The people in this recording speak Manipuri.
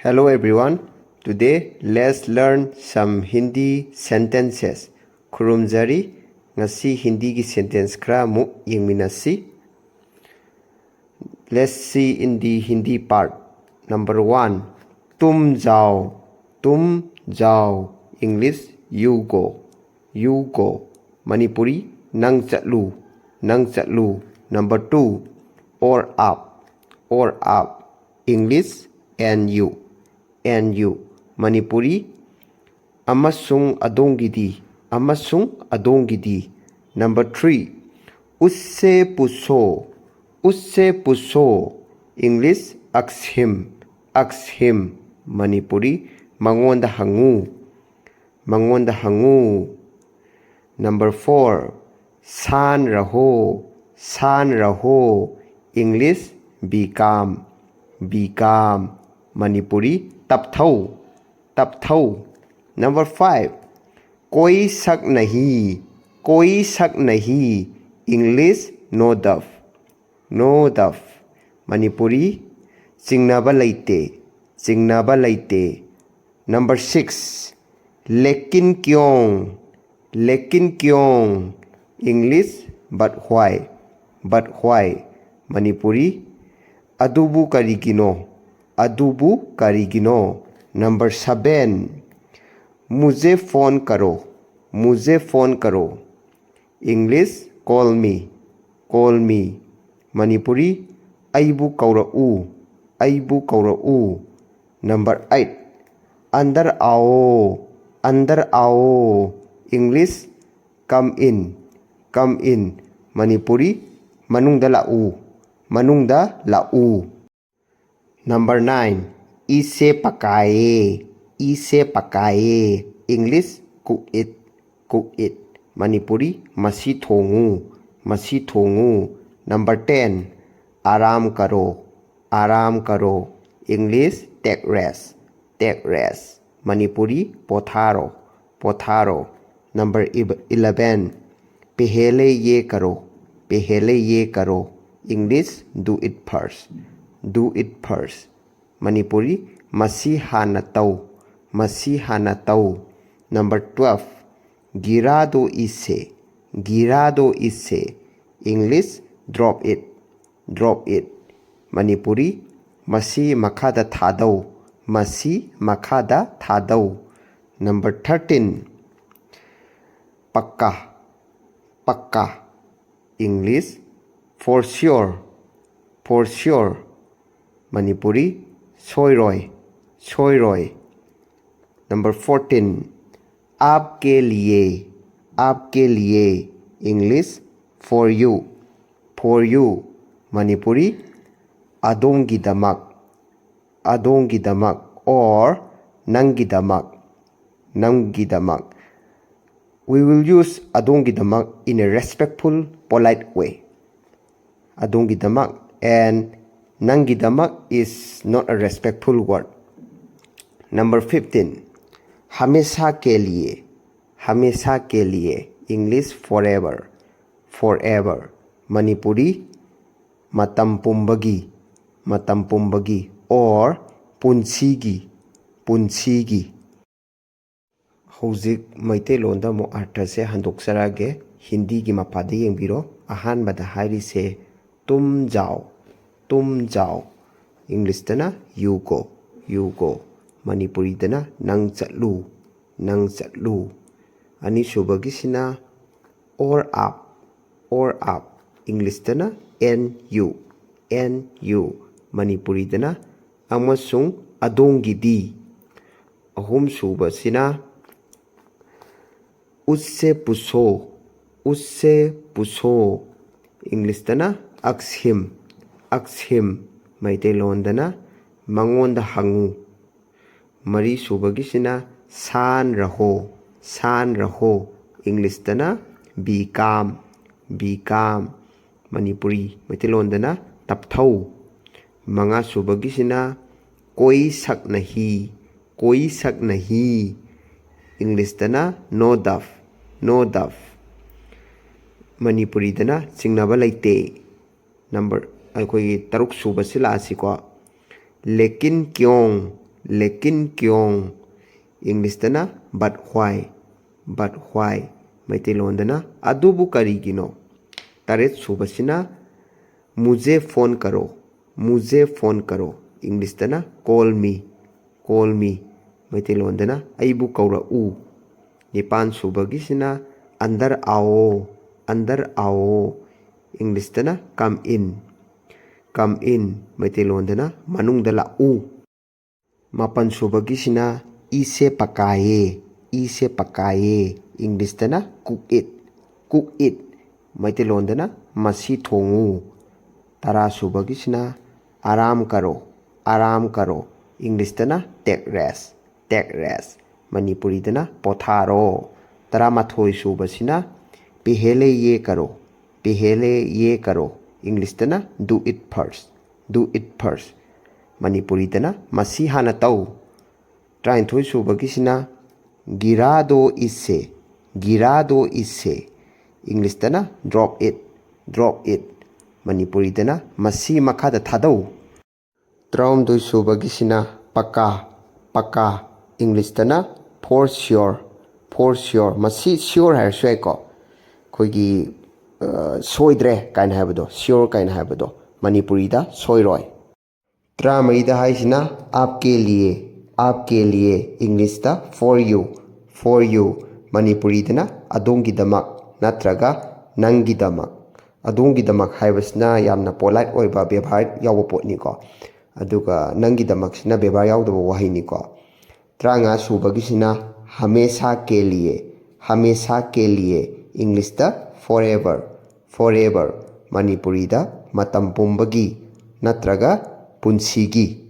Hello everyone. Today let's learn some Hindi sentences. Khurumjari ngasi Hindi ki sentence khara muk yengminasi. Let's see in the Hindi part. Number 1. Tum jao. Tum jao. English you go. You go. Manipuri nang chatlu. Nang chatlu. Number 2. Or up. Or up. English and you. And you. Manipuri amasung adongidi. Amasung adongidi. Number 3. Usse puso. Usse puso. English ask him. Ask him. Manipuri mangonda hangu. Mangonda hangu. Number 4. San raho. San raho. English be calm. Be calm. Manipuri tap thau. Tap thau. Number 5. Koi sak nahi. Koi sak nahi. English no duff. No duff. Manipuri chingnaba laite. Chingnaba laite. Number 6. Lekin kyong. Lekin kyong. English but why. But why. Manipuri adubu karigino. Adubu karigino. Number 7. मुझे फ़ोन करो. मुझे फ़ोन करो. English call me. Call me. Manipuri aibu kaura'u. Aibu kaura'u. Number 8. अंदर आओ. अंदर आओ. English come in. Come in. Manipuri manungda la'u. Manungda la'u. Number 9. Ise pakaye. Ise pakaye. English cook it. Cook it. Manipuri masi thongu. Masi thongu. Number 10. Aram karo. Aram karo. English take rest. Take rest. Manipuri potharo. Potharo. Number 11. Pehele ye karo. Pehele ye karo. English do it first. Do it first. Manipuri masi hana tau. Masi hana tau. Number 12. Girado ise. Girado ise. English drop it. Drop it. Manipuri masi makada thadau. Masi makada thadau. Number 13. Pakka. Pakka. English for sure. For sure. Manipuri soiroi. Soiroi. Number 14. आपके लिए. आपके लिए. English for you. For you. Manipuri adonggidamak. Adonggidamak or nanggidamak. Nanggidamak. We will use adonggidamak in a respectful, polite way. Adonggidamak and nanggidamak is not a respectful word. Number 15. हमेशा के लिए. हमेशा के लिए. English forever. Forever. Manipuri matam pumbagi. Matam pumbagi or punsigi. Punsigi. Houzik maitelonda mo artha se handoksarage. Hindi gi mapade yengbiro. Ahanbada hairi se tum jao. Tum jao. English dana you go. You go. Manipuri dana nang chatlu. Nang chatlu. Anisubagi sina or up. Or up. English dana and you. And you. Manipuri dana amasung adonggidi. Ahum suba sina usse puso. Usse puso. English dana ask him. Ask him. Maitelon dana mangonda hangu. Mari subagi sina san raho. San raho. English dana be calm. Be calm. Manipuri maitelon dana tap thau. Manga subagi sina koi sak nahi. Koi sak nahi. English dana no duff. No duff. Manipuri dana chingnaba laite. Number अखोई तरुक सूब से लासी को लेकिन क्यों लेकिन क्यों इंग्लिश but why मैतेलोंदना अदुबु करीगिनो तरेत सुबसिना मुझे फोन करो इंग्लिश कॉल मी मैतेलोंदना अइबु कौरऊ निपान सुबगिसिना अंदर आओ इंग्लिश कम इन मैतेलोंदना मनुंगदा लाऊ मापन सुबगिसिना इसे पकाए इंग्लिश कुक इट मैतेलोंदना मसी थोंगू तरा सुबगिसिना आराम करो इंग्लिश टेक रेस्ट मणिपुरी पोथारो तरा माथोई सुबसिना पहले ये करो English do it first Manipuri मसी हाना तौ ट्राइथोई सुबगिसिना गिरादो इसे इंग्लिश ड्रॉप इट मणिपुरी मसी मखादा थादौ त्रौमदोई सुबगिसिना पक्का इंग्लिश फॉर श्योर मसी श्योर है सुको खोगी सोइद्रे काइन हाइबदो श्योर काइन हाइबदो मणिपुरी सोइरोय त्रामईदा हाइसिना आपके लिए इंग्लिश फॉर यू मणिपुरी अदोंगी दमक नत्रगा नंगी दमक अदोंगी दमक हाइबसना यामना पोलाइट ओइबा व्यवहार याव पोटनिको अदुगा नंगी दमकसिना व्यवहार यावदबो वाहिनिको त्रांगा सुबगिसिना हमेशा के लिए इंग्लिश फॉरएवर मणिपुरी मतम पुंबगी नत्रगा पुंसीगी